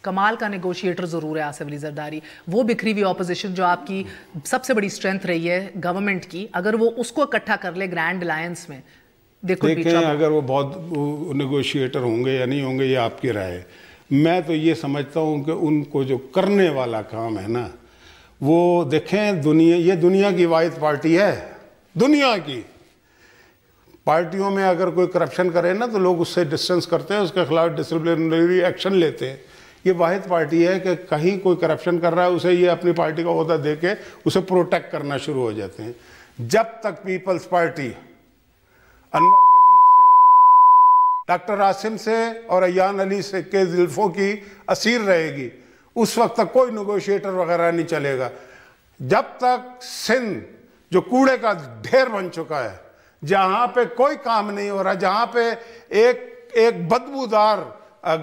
کمال کا نیگوشیٹر ضرور ہے آصف علی زرداری، وہ بکھری ہوئی اپوزیشن جو آپ کی سب سے بڑی اسٹرینتھ رہی ہے گورنمنٹ کی، اگر وہ اس کو اکٹھا کر لے گرینڈ الائنس میں، دیکھیں اگر وہ بہت نیگوشیٹر ہوں گے یا نہیں ہوں گے یہ آپ کی رائے، میں تو یہ سمجھتا ہوں کہ ان کو جو کرنے والا کام ہے نا وہ دیکھیں یہ دنیا کی واحد پارٹی ہے، دنیا کی پارٹیوں میں اگر کوئی کرپشن کرے نا تو لوگ اس سے ڈسٹنس کرتے ہیں، اس کے خلاف ڈسپلنری ایکشن لیتے ہیں، یہ واحد پارٹی ہے کہ کہیں کوئی کرپشن کر رہا ہے اسے یہ اپنی پارٹی کا عہدہ دے کے اسے پروٹیکٹ کرنا شروع ہو جاتے ہیں۔ جب تک پیپلز پارٹی انور مجید سے ڈاکٹر عاصم سے اور ایان علی سے کے زلفوں کی اسیر رہے گی اس وقت تک کوئی نیگوشیٹر وغیرہ نہیں چلے گا۔ جب تک سندھ جو کوڑے کا ڈھیر بن چکا ہے، جہاں پہ کوئی کام نہیں ہو رہا، جہاں پہ ایک بدبودار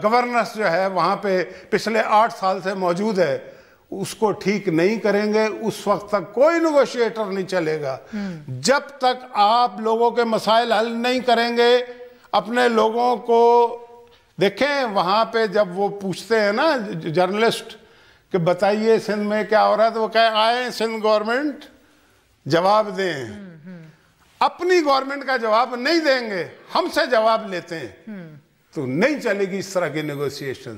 گورننس جو ہے وہاں پہ پچھلے 8 سال سے موجود ہے، اس کو ٹھیک نہیں کریں گے اس وقت تک کوئی نیگوشیٹر نہیں چلے گا۔ جب تک آپ لوگوں کے مسائل حل نہیں کریں گے، اپنے لوگوں کو دیکھیں وہاں پہ جب وہ پوچھتے ہیں نا جرنلسٹ کہ بتائیے سندھ میں کیا ہو رہا ہے تو وہ کہے آئیں سندھ گورنمنٹ جواب دیں، اپنی گورنمنٹ کا جواب نہیں دیں گے، ہم سے جواب لیتے ہیں تو نہیں چلے گی اس طرح کی نیگوسیشن۔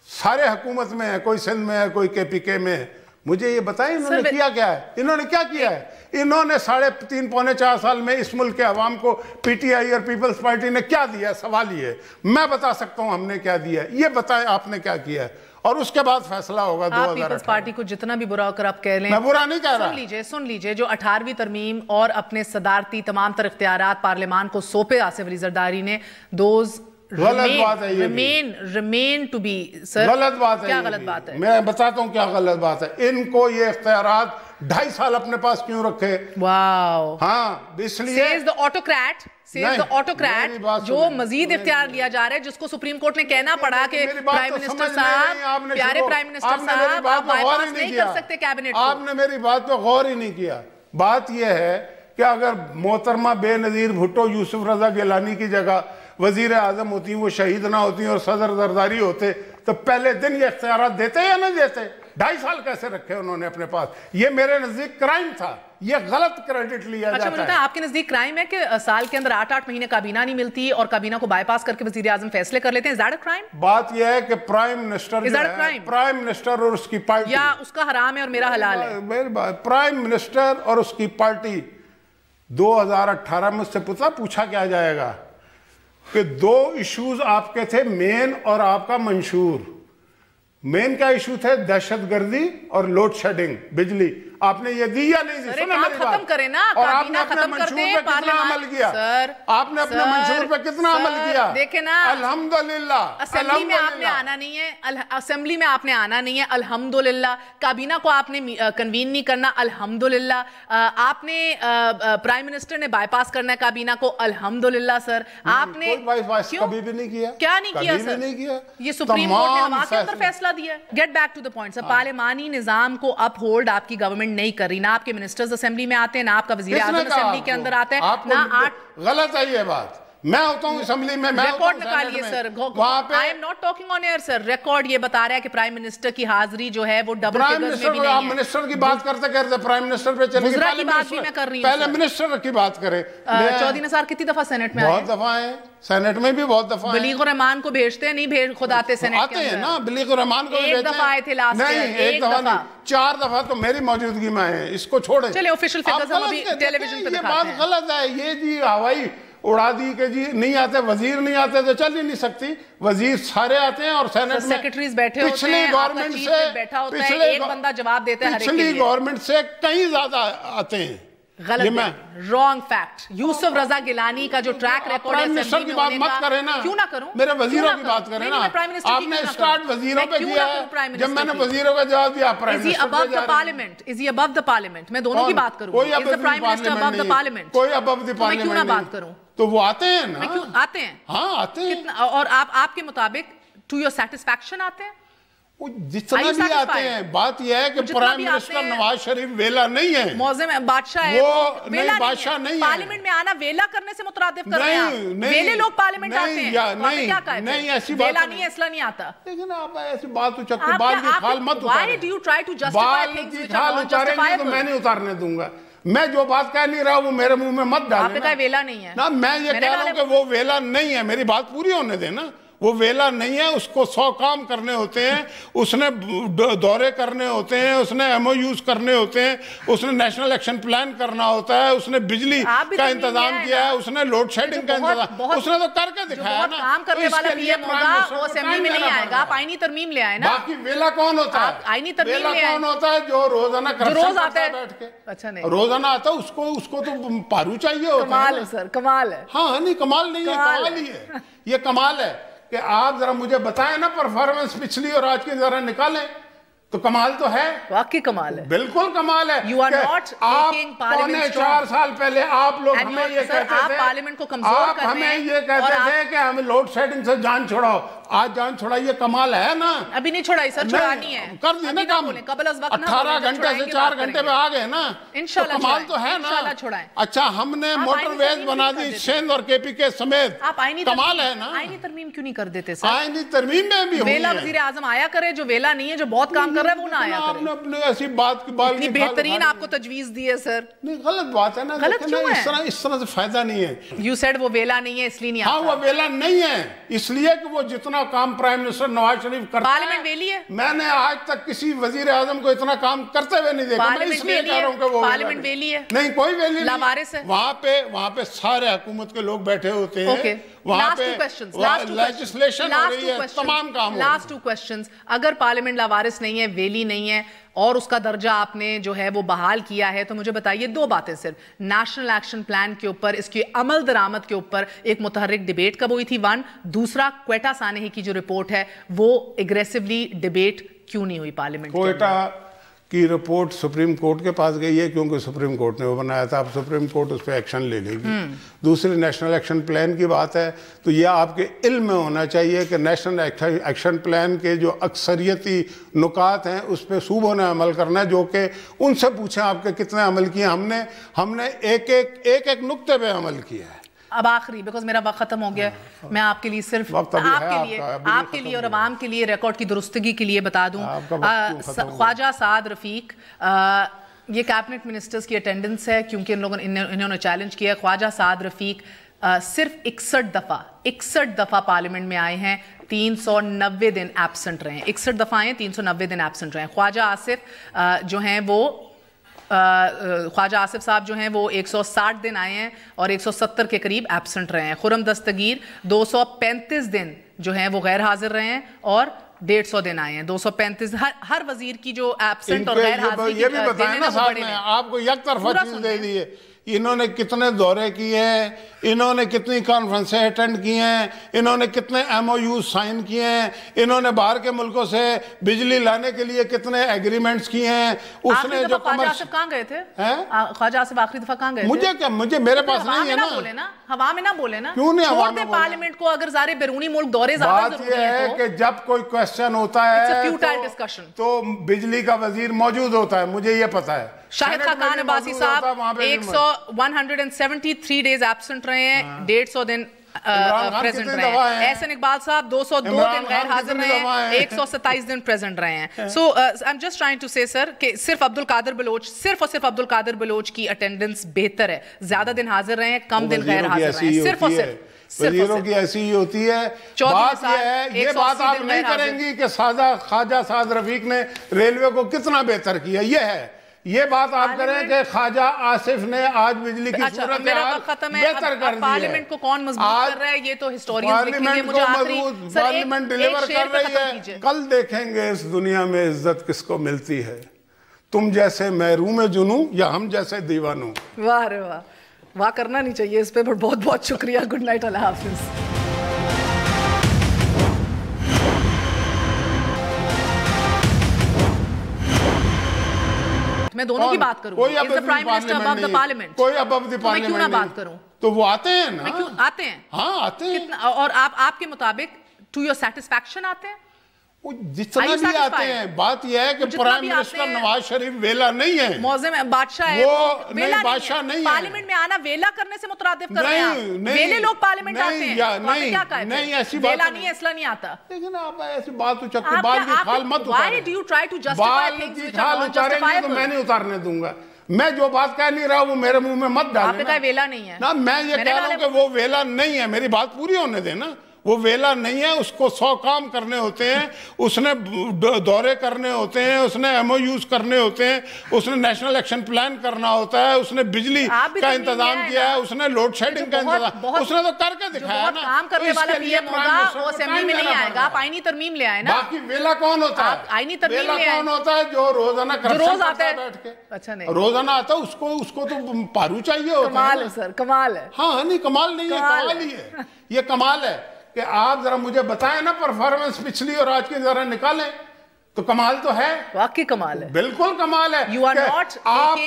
سارے حکومت میں ہے، کوئی سندھ میں ہے کوئی کے پی کے میں ہے، مجھے یہ بتائیں انہوں نے کیا کیا ہے؟ انہوں نے کیا کیا ہے؟ انہوں نے 3.5 پونے 4 سال میں اس ملک کے عوام کو پی ٹی آئی اور پیپلز پارٹی نے کیا دیا؟ سوال یہ ہے، میں بتا سکتا ہوں ہم نے کیا دیا ہے، یہ بتائیں آپ نے کیا کیا ہے، اور اس کے بعد فیصلہ ہوگا 2018۔ آپ پیپلز پارٹی کو جتنا بھی برا ہو کر آپ کہہ لیں، میں برا نہیں کہہ رہا، سن لیجئے جو 18ویں ترمیم اور اپنے صدارتی تمام تر اختیارات پارلیمان کو سونپے آصف علی زرداری نے، دوز غلط بات ہے، یہ remain to be sir، غلط بات ہے، کیا غلط بات ہے؟ میں بتاتا ہوں کیا غلط بات ہے۔ ان کو یہ اختیارات 2.5 سال اپنے پاس کیوں رکھے؟ واو، ہاں اس لیے says the autocrat جو مزید اختیار لیا جا رہا ہے، جس کو سپریم کورٹ نے کہنا پڑا کہ پرائم منسٹر صاحب، پیارے پرائم منسٹر صاحب، آپ بائی پاس نہیں کر سکتے کیبنٹ کو۔ آپ نے میری بات پہ غور ہی نہیں کیا۔ بات یہ ہے کہ اگر محترمہ بے نظیر بھٹو یوسف رضا گیلانی کی جگہ وزیر اعظم ہوتی، وہ شہید نہ ہوتی اور صدر زرداری ہوتے تو پہلے دن یہ اختیارات دیتے یا نہیں دیتے؟ 2.5 سال کیسے رکھے انہوں نے اپنے پاس؟ یہ میرے نزدیک کرائم تھا، یہ غلط کریڈٹ لیا جاتا ہے۔ اچھا، آپ کے نزدیک کرائم ہے کہ سال کے اندر 8 مہینے کابینہ نہیں ملتی اور کابینہ کو بائی پاس کر کے وزیر اعظم فیصلے کر لیتے ہیں؟ is that a crime؟ بات یہ ہے کہ پرائم منسٹر اور اس کی پارٹی، یا اس کا حرام ہے اور میرا حلال ہے؟ پرائم منسٹر اور اس کی پارٹی 2018 میں اس سے پوچھا کیا جائے گا کہ 2 ایشوز آپ کے تھے، مین اور آپ کا منشور۔ مین کا ایشو تھے دہشت گردی اور لوڈ شیڈنگ، بجلی۔ آپ نے یہ دی یا نہیں دی؟ سنیں میری بات، ختم کریں نا، اور آپ کابینہ نے اپنے ختم کر منشور دیں، پہ کتنا عمل کیا؟ آپ نے اپنے منشور پہ کتنا عمل کیا؟ دیکھیں نا، الحمدللہ اسمبلی میں آپ نے آنا نہیں ہے، اسمبلی میں آپ نے آنا نہیں ہے، الحمدللہ۔ کابینہ کو آپ نے کنوین نہیں کرنا، الحمدللہ۔ آپ نے پرائم منسٹر نے بائی پاس کرنا ہے کابینہ کو، الحمدللہ سر۔ آپ نے کبھی بھی نہیں کیا۔ کیا نہیں کیا سر؟ یہ سپریم کورٹ نے ہوا کے اندر فیصلہ دیا ہے۔ Get back to the point sir, پارلیمانی نظام کو اپ ہولڈ آپ کی گورنمنٹ نہیں کر رہی، نہ آپ کے منسٹرز اسمبلی میں آتے ہیں، نہ آپ کا وزیر اعظم اسمبلی کے اندر آتا ہے، نہ غلط ہے یہ بات۔ میں ہوتا ہوں اسمبلی میں، ریکارڈ نکالیے sir, I am not talking on air sir، record یہ بتا رہا ہے کہ پرائم منسٹر کی حاضری جو ہے وہ ڈبل فگرز میں بھی نہیں ہے۔ منسٹر کی بات کرتے پرائم منسٹر پہ چلے وزراء کی بات بھی میں کر رہی ہوں، پہلے منسٹر کی بات کریں۔ چودھری نثار کتنی دفعہ سینٹ میں آئے؟ بہت دفعہ ہیں، سینٹ میں بھی بہت دفعہ ہیں۔ بلیغ الرحمان کو بھیجتے ہیں، نہیں خود آتے سینٹ کے اندر؟ آتے ہیں نا، بلیغ الرحمان کو ایک دفعہ آئے تھے لاسٹ ایئر، نہیں ایک دفعہ نہیں، 4 دفعہ تو میری موجودگی میں آئے ہیں، اس کو چھوڑیں۔ چلے آفیشل فگرز ہم ابھی ٹیلی ویژن پہ دکھاتے ہیں۔ یہ بات غلط ہے، یہ جی ہوائی اڑا دی کہ جی نہیں آتے، وزیر نہیں آتے تو چل ہی نہیں سکتی، وزیر سارے آتے ہیں اور سینٹ میں سیکریٹریز بیٹھے ہوتے ہیں، گورنمنٹ سے بیٹھا ہوتا ہے، ایک بندہ جواب دیتا ہے ہر ایک کے لیے۔ پچھلی گورنمنٹ سے کئی زیادہ آتے ہیں۔ غلط ہے، رانگ فیکٹ۔ یوسف رضا گیلانی کا جو ٹریک ریکارڈ ہے منسٹر کی بات مت کریں نا، کیوں نہ کروں؟ میرے وزیروں کی بات کریں نا۔ آپ نے اسٹارٹ وزیروں پہ کیا ہے، جب میں نے وزیروں کا جواب دیا prime minister Is he above the parliament? Is he above the parliament? میں دونوں کی بات کروں۔ کوئی Is the prime minister above the parliament? کوئی above the parliament میں کیوں نہ بات کروں؟ تو وہ آتے ہیں نا، آتے ہیں، ہاں آتے ہیں۔ اور آپ کے مطابق to your satisfaction آتے ہیں؟ جتنا بھی آتے ہیں، بات یہ ہے کہ پرائم منسٹر نواز شریف ویلا نہیں ہے، موزم بادشاہ ہے، وہ نہیں بادشاہ نہیں ہے۔ پارلیمنٹ میں آنا ویلا کرنے سے مترادف کر رہے ہیں، ویلے لوگ پارلیمنٹ آتے ہیں، نہیں ایسی بات ویلا نہیں ہے، اصلا نہیں آتا۔ لیکن آپ ایسی بات اچھا بال کی کھال مت اتاریں، Why do you try to justify things which are not justifiable؟ تو میں نہیں اتارنے دوں گا، میں جو بات کہہ نہیں رہا وہ میرے منہ میں مت ڈالیں۔ آپ نے کہا ویلا نہیں ہے، میں یہ کہہ رہا ہوں کہ وہ ویلا نہیں ہے، میری بات پوری ہونے دیں نا۔ وہ ویلا نہیں ہے، اس کو 100 کام کرنے ہوتے ہیں، اس نے دورے کرنے ہوتے ہیں، اس نے ایم او یوز کرنے ہوتے ہیں، اس نے نیشنل ایکشن پلان کرنا ہوتا ہے، اس نے بجلی کا انتظام کیا ہے، اس نے لوڈ شیڈنگ کا انتظام، اس نے تو کر کے دکھایا نا۔ کام کرنے والا پی ایم ہوگا وہ اسمبلی میں نہیں آئے گا، آپ آئینی ترمیم لے آئے نا۔ باقی ویلا کون ہوتا ہے؟ آئینی ترمیم لے آئے۔ ویلا کون ہوتا ہے؟ جو روزانہ روز آتا ہے بیٹھ کے، اچھا نہیں روزانہ آتا ہے، اس کو تو پارو چاہیے ہوتا ہے۔ کمال ہے سر، کمال ہے۔ ہاں نہیں کمال نہیں ہے، کمال ہی ہے، یہ کمال ہے کہ آپ ذرا مجھے بتائیں نا پرفارمنس پچھلی اور آج کی ذرا نکالیں تو کمال تو ہے، واقعی کمال ہے، بالکل کمال ہے۔ You are not making parliament strong۔ 4 سال پہلے آپ لوگ ہمیں یہ کہتے تھے، آپ پارلیمنٹ کو کمزور کر رہے ہیں، آپ ہمیں یہ کہتے تھے کہ ہم لوڈ شیڈنگ سے جان چھوڑاؤ، آج جان چھوڑائی، یہ کمال ہے نا۔ ابھی نہیں چھوڑائی سر، چھوڑانی ہے، کر دی نا کام، 18 گھنٹے سے 4 گھنٹے میں آ گئے نا، انشاءاللہ کمال تو ہے نا۔ اچھا ہم نے موٹر ویز بنا دی سندھ اور کے پی کے سمیت، کمال ہے نا۔ آئینی ترمیم کیوں نہیں کر دیتے سر؟ آئینی ترمیم میں بھی ہوئی ہے۔ ویلا وزیر اعظم آیا کرے، جو ویلا نہیں ہے، جو بہت کام کر رہا ہے وہ نہ آیا کرے۔ آپ نے اپنے ایسی بات کی بال اتنی بہترین آپ کو تجویز دی ہے سر۔ نہیں غلط بات ہے نا، غلط کیوں ہے؟ اس طرح سے فائدہ نہیں ہے۔ You said وہ ویلا نہیں ہے اس لیے نہیں آتا۔ ہاں وہ ویلا نہیں ہے اس لیے کہ وہ جتنا کام پرائم منسٹر نواز شریف کرتا ہے، پارلیمنٹ ویلی ہے۔ میں نے آج تک کسی وزیر اعظم کو اتنا کام کرتے ہوئے نہیں دیکھا، میں اس لیے کہہ رہا ہوں کہ وہ پارلیمنٹ ویلی ہے، نہیں کوئی ویلی نہیں، لاوارث ہے۔ وہاں پہ سارے حکومت کے لوگ بیٹھے ہوتے ہیں، وہاں پہ لیجسلیشن ہو رہی ہے، تمام کام ہو رہے ہیں۔ لاسٹ 2 questions، اگر پارلیمنٹ لاوارث نہیں ہے، ویلی نہیں ہے اور اس کا درجہ آپ نے جو ہے وہ بحال کیا ہے، تو مجھے بتائیے 2 باتیں صرف، نیشنل ایکشن پلان کے اوپر، اس کی عمل درآمد کے اوپر ایک متحرک ڈیبیٹ کب ہوئی تھی 1، دوسرا کوئٹہ سانحے کی جو رپورٹ ہے وہ اگریسیولی ڈیبیٹ کیوں نہیں ہوئی پارلیمنٹ؟ کوئٹہ کی رپورٹ سپریم کورٹ کے پاس گئی ہے کیونکہ سپریم کورٹ نے وہ بنایا تھا، اب سپریم کورٹ اس پہ ایکشن لے لے گی۔ دوسری نیشنل ایکشن پلان کی بات ہے تو یہ آپ کے علم میں ہونا چاہیے کہ نیشنل ایکشن پلان کے جو اکثریتی نکات ہیں اس پہ صوبوں نے عمل کرنا ہے، جو کہ ان سے پوچھیں آپ کے کتنے عمل کیے۔ ہم نے ایک نقطے پہ عمل کیا ہے اب آخری بیکاز میرا وقت ختم ہو گیا، میں آپ کے لیے صرف آپ کے لیے اور عوام کے لیے ریکارڈ کی درستگی کے لیے بتا دوں، خواجہ سعد رفیق یہ کیبنٹ منسٹرز کی اٹینڈنس ہے کیونکہ انہوں نے چیلنج کیا. خواجہ سعد رفیق صرف 61 دفعہ پارلیمنٹ میں آئے ہیں، 390 دن ایبسنٹ رہے ہیں. 61 دفعہ آئے ہیں، 390 دن ایبسنٹ رہے ہیں. خواجہ آصف جو ہیں وہ خواجہ آصف صاحب جو ہیں وہ 160 دن آئے ہیں اور 170 کے قریب ایبسنٹ رہے ہیں. خرم دستگیر 235 دن جو ہیں وہ غیر حاضر رہے ہیں اور 150 دن آئے ہیں. 235 ہر وزیر کی جو ایبسنٹ اور غیر حاضری کی یہ بھی بتائیں نا صاحب نے آپ کو یک طرفہ چیز دے دی ہے. انہوں نے کتنے دورے کیے ہیں، انہوں نے کتنی کانفرنسیں اٹینڈ کی ہیں، انہوں نے کتنے ایم او یو سائن کیے ہیں، انہوں نے باہر کے ملکوں سے بجلی لانے کے لیے کتنے ایگریمنٹس کیے ہیں. اس نے جو خواجہ آصف کہاں گئے تھے؟ خواجہ آصف آخری دفعہ کہاں گئے تھے؟ مجھے میرے پاس نہیں ہے نا. ہوا میں نہ بولے نا، کیوں نہیں ہوا میں پارلیمنٹ کو اگر زارے بیرونی ملک دورے زیادہ ضروری ہے. بات یہ ہے کہ جب کوئی کویسچن ہوتا ہے تو بجلی کا وزیر موجود ہوتا ہے، مجھے یہ پتا ہے. شاہد خاقان عباسی صاحب 173 ڈیز ایبسنٹ رہے ہیں، 150 دن پریزنٹ رہے ہیں. احسن اقبال صاحب 202 دن غیر حاضر رہے ہیں، 127 دن پریزنٹ رہے ہیں. So I am just trying to say sir کہ صرف عبد القادر بلوچ صرف اور صرف عبد القادر بلوچ کی اٹینڈنس بہتر ہے. زیادہ دن حاضر رہے ہیں، کم دن غیر حاضر رہے ہیں. صرف اور صرف وزیروں کی ایسی ہی ہوتی ہے. بات یہ ہے، یہ بات آپ نہیں کریں گی کہ خواجہ سعد رفیق نے ریلوے کو کتنا بہتر کیا. یہ ہے، یہ بات آپ کریں کہ خواجہ آصف نے آج بجلی کی صورت بہتر کر دی ہے. پارلیمنٹ کو کون مضبوط کر رہا ہے یہ تو ہسٹورینز لکھیں گے. مجھے آخری پارلیمنٹ ڈیلیور کر رہی ہے. کل دیکھیں گے اس دنیا میں عزت کس کو ملتی ہے، تم جیسے محروم جنوں یا ہم جیسے دیوانوں. واہ رے واہ، واہ کرنا نہیں چاہیے اس پہ، پر بہت بہت شکریہ. گڈ نائٹ، اللہ حافظ. میں دونوں کی بات کروں. کوئی ابو دی پارلیمنٹ، کوئی ابو دی پارلیمنٹ کیوں نہ بات کروں؟ تو وہ آتے ہیں نا. آتے ہیں، ہاں آتے ہیں. اور آپ کے مطابق ٹو یور سیٹسفیکشن آتے ہیں؟ جتنا بھی آتے ہیں. بات یہ ہے کہ پرائم منسٹر نواز شریف ویلا نہیں ہے، موزم بادشاہ ہے. وہ نہیں بادشاہ نہیں ہے. پارلیمنٹ میں آنا ویلا کرنے سے مترادف کر رہے ہیں. ویلے لوگ پارلیمنٹ آتے ہیں. نہیں ایسی بات ویلا نہیں ہے، اس لیے نہیں آتا. لیکن آپ ایسی بات اچک کے بال کی کھال مت اتاریں. بال کی کھال اتاریں گے تو میں نہیں اتارنے دوں گا. میں جو بات کہہ نہیں رہا وہ میرے منہ میں مت ڈالیں. آپ نے کہا ویلا نہیں ہے نا، میں یہ کہہ رہا ہوں کہ وہ ویلا نہیں ہے. میری بات پوری ہونے دیں نا. وہ ویلا نہیں ہے، اس کو 100 کام کرنے ہوتے ہیں، اس نے دورے کرنے ہوتے ہیں، اس نے ایم او یوز کرنے ہوتے ہیں، اس نے نیشنل ایکشن پلان کرنا ہوتا ہے، اس نے بجلی کا انتظام کیا ہے، اس نے لوڈ شیڈنگ کا انتظام، اس نے تو کر کے دکھایا نا. کام کرنے والا پی ایم ہوگا وہ اسمبلی میں نہیں آئے گا. آپ آئینی ترمیم لے آئے نا. باقی ویلا کون ہوتا ہے؟ آئینی ترمیم لے آئے. ویلا کون ہوتا ہے؟ جو روزانہ روز آتا ہے بیٹھ کے. اچھا نہیں روزانہ آتا ہے، اس کو تو پارو چاہیے ہوتا ہے. کمال ہے سر، کمال ہے. ہاں نہیں کمال نہیں ہے، کمال ہی ہے. یہ کمال ہے کہ آپ ذرا مجھے بتائیں نا پرفارمنس پچھلی اور آج کی ذرا نکالیں تو کمال تو ہے. واقعی کمال ہے، بالکل کمال ہے. آپ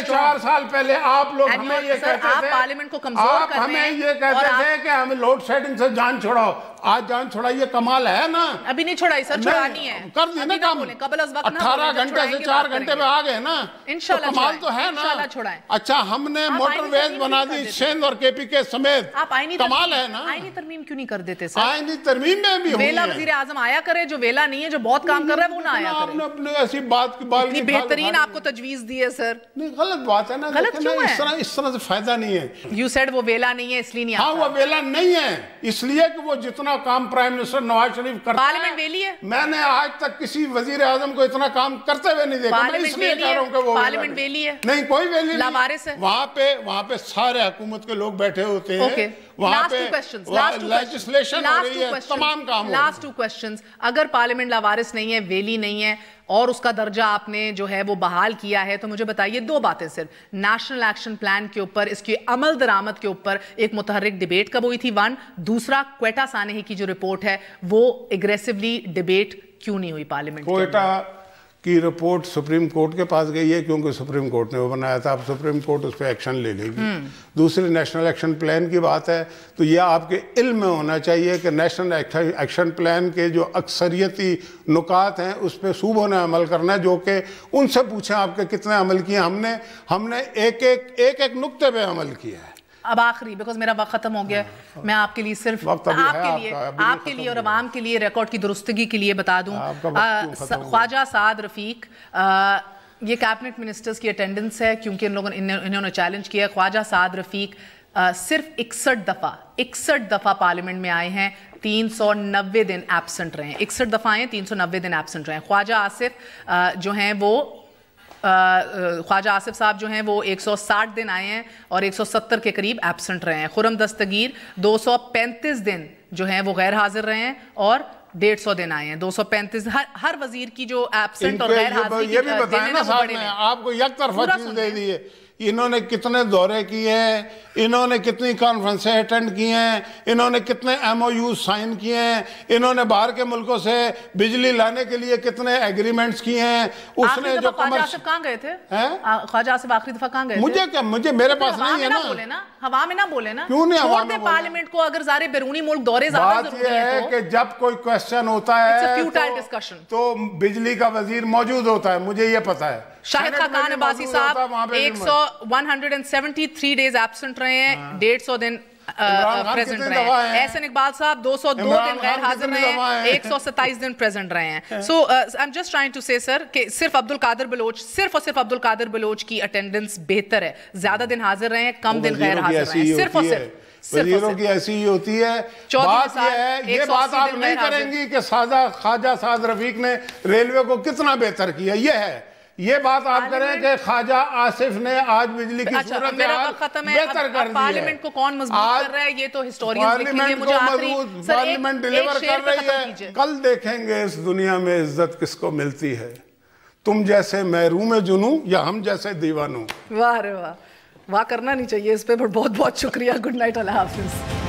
4 سال پہلے آپ لوگ ہمیں یہ کہتے تھے، پارلیمنٹ کو کمزور کر رہے ہیں. آپ ہمیں یہ کہتے تھے کہ ہمیں لوڈ شیڈنگ سے جان چھوڑاؤ. آج جان چھوڑائیے، کمال ہے نا. ابھی نہیں چھوڑائی سر، چھوڑانی ہے. کر دی نا کام. 18 گھنٹے سے 4 گھنٹے میں آ گئے نا. انشاءاللہ کمال تو ہے نا. اچھا ہم نے موٹر ویز بنا دی سندھ اور کے پی کے سمیت. کمال ہے نا. آئینی ترمیم کیوں نہیں کر دیتے سر؟ آئینی ترمیم میں بھی ویلا وزیر اعظم آیا کرے، جو ویلا نہیں ہے، جو بہت کام کر رہا ہے وہ نہ آیا کرے. آپ نے اپنے ایسی بات کی بال کی بہترین آپ کو تجویز دی ہے سر. نہیں غلط بات ہے نا. غلط کیوں ہے؟ اس طرح سے فائدہ نہیں ہے. یو سیڈ وہ ویلا نہیں ہے اس لیے نہیں آتا. ہاں وہ ویلا نہیں ہے اس لیے کہ وہ جتنا کام پرائم منسٹر نواز شریف کرتا ہے. پارلیمنٹ ویلی ہے. میں نے آج تک کسی وزیر اعظم کو اتنا کام کرتے ہوئے نہیں دیکھا. میں اس لیے کہہ رہا ہوں کہ وہ پارلیمنٹ ویلی ہے. نہیں کوئی ویلی نہیں. لاوارث ہے. وہاں پہ سارے حکومت کے لوگ بیٹھے ہوتے ہیں. وہاں پہ لیجسلیشن ہو رہی ہے، تمام کام ہو رہے ہیں. Last 2 questions. اگر پارلیمنٹ لاوارث نہیں ہے، ویلی نہیں ہے اور اس کا درجہ آپ نے جو ہے وہ بحال کیا ہے، تو مجھے بتائیے 2 باتیں صرف. نیشنل ایکشن پلان کے اوپر، اس کی عمل درآمد کے اوپر ایک متحرک ڈیبیٹ کب ہوئی تھی 1. دوسرا کوئٹہ سانحے کی جو رپورٹ ہے وہ اگریسولی ڈیبیٹ کیوں نہیں ہوئی پارلیمنٹ؟ کوئٹہ کی رپورٹ سپریم کورٹ کے پاس گئی ہے کیونکہ سپریم کورٹ نے وہ بنایا تھا. اب سپریم کورٹ اس پہ ایکشن لے لے گی. دوسری نیشنل ایکشن پلان کی بات ہے تو یہ آپ کے علم میں ہونا چاہیے کہ نیشنل ایکشن پلان کے جو اکثریتی نکات ہیں اس پہ صوبوں نے عمل کرنا ہے، جو کہ ان سے پوچھیں آپ کے کتنے عمل کیے. ہم نے ایک نقطے پہ عمل کیا ہے. اب آخری بیکاز میرا وقت ختم ہو گیا، میں آپ کے لیے صرف آپ کے لیے اور عوام کے لیے ریکارڈ کی درستگی کے لیے بتا دوں، خواجہ سعد رفیق یہ کیبنٹ منسٹرز کی اٹینڈنس ہے کیونکہ انہوں نے چیلنج کیا ہے. خواجہ سعد رفیق صرف 61 دفعہ پارلیمنٹ میں آئے ہیں، 390 دن ایبسنٹ رہے ہیں. 61 دفعہ آئے ہیں، 390 دن ایبسنٹ رہے ہیں. خواجہ آصف جو ہیں وہ خواجہ آصف صاحب جو ہیں وہ 160 دن آئے ہیں اور 170 کے قریب ایبسنٹ رہے ہیں. خرم دستگیر 235 دن جو ہیں وہ غیر حاضر رہے ہیں اور 150 دن آئے ہیں. 235 ہر وزیر کی جو ایبسنٹ اور غیر حاضری یہ بھی بتائیں نا صاحب نے آپ کو یک طرفہ چیز دے دی ہے. انہوں نے کتنے دورے کیے ہیں، انہوں نے کتنی کانفرنسیں اٹینڈ کی ہیں، انہوں نے کتنے ایم او یو سائن کیے ہیں، انہوں نے باہر کے ملکوں سے بجلی لانے کے لیے کتنے ایگریمنٹس کیے ہیں. اس نے جو خواجہ آصف کہاں گئے تھے؟ خواجہ آصف آخری دفعہ کہاں گئے تھے؟ مجھے کیا، میرے پاس نہیں ہے نا. ہوا میں نہ بولے نا. کیوں نہیں ہوا میں بولے؟ پارلیمنٹ کو اگر سارے بیرونی ملک دورے زیادہ ضروری ہے. بات یہ ہے کہ جب کوئی کویسچن ہوتا ہے تو بجلی کا وزیر موجود ہوتا ہے، مجھے یہ پتا ہے. شاہد خاقان عباسی صاحب 173 ڈیز ایبسنٹ رہے ہیں، 150 دن پریزنٹ رہے ہیں. احسن اقبال صاحب 202 دن غیر حاضر رہے ہیں، 127 دن پریزنٹ رہے ہیں. So I am just trying to say sir کہ صرف عبد القادر بلوچ عبد القادر بلوچ کی اٹینڈنس بہتر ہے. زیادہ دن حاضر رہے ہیں، کم دن غیر حاضر رہے ہیں. صرف اور صرف وزیروں کی ایسی ہی ہوتی ہے. بات یہ ہے، یہ بات آپ نہیں کریں گی کہ خواجہ سعد رفیق نے ریلوے کو کتنا بہتر کیا. یہ ہے، یہ بات آپ کریں کہ خواجہ آصف نے آج بجلی کی صورتحال بہتر کر دی ہے. پارلیمنٹ کو کون مضبوط کر رہا ہے یہ تو ہسٹورینز لکھیں گے. مجھے آخری پارلیمنٹ ڈیلیور کر رہی ہے. کل دیکھیں گے اس دنیا میں عزت کس کو ملتی ہے، تم جیسے محروم جنوں یا ہم جیسے دیوانوں. واہ رے واہ، واہ کرنا نہیں چاہیے اس پہ، بہت بہت شکریہ. گڈ نائٹ، اللہ حافظ.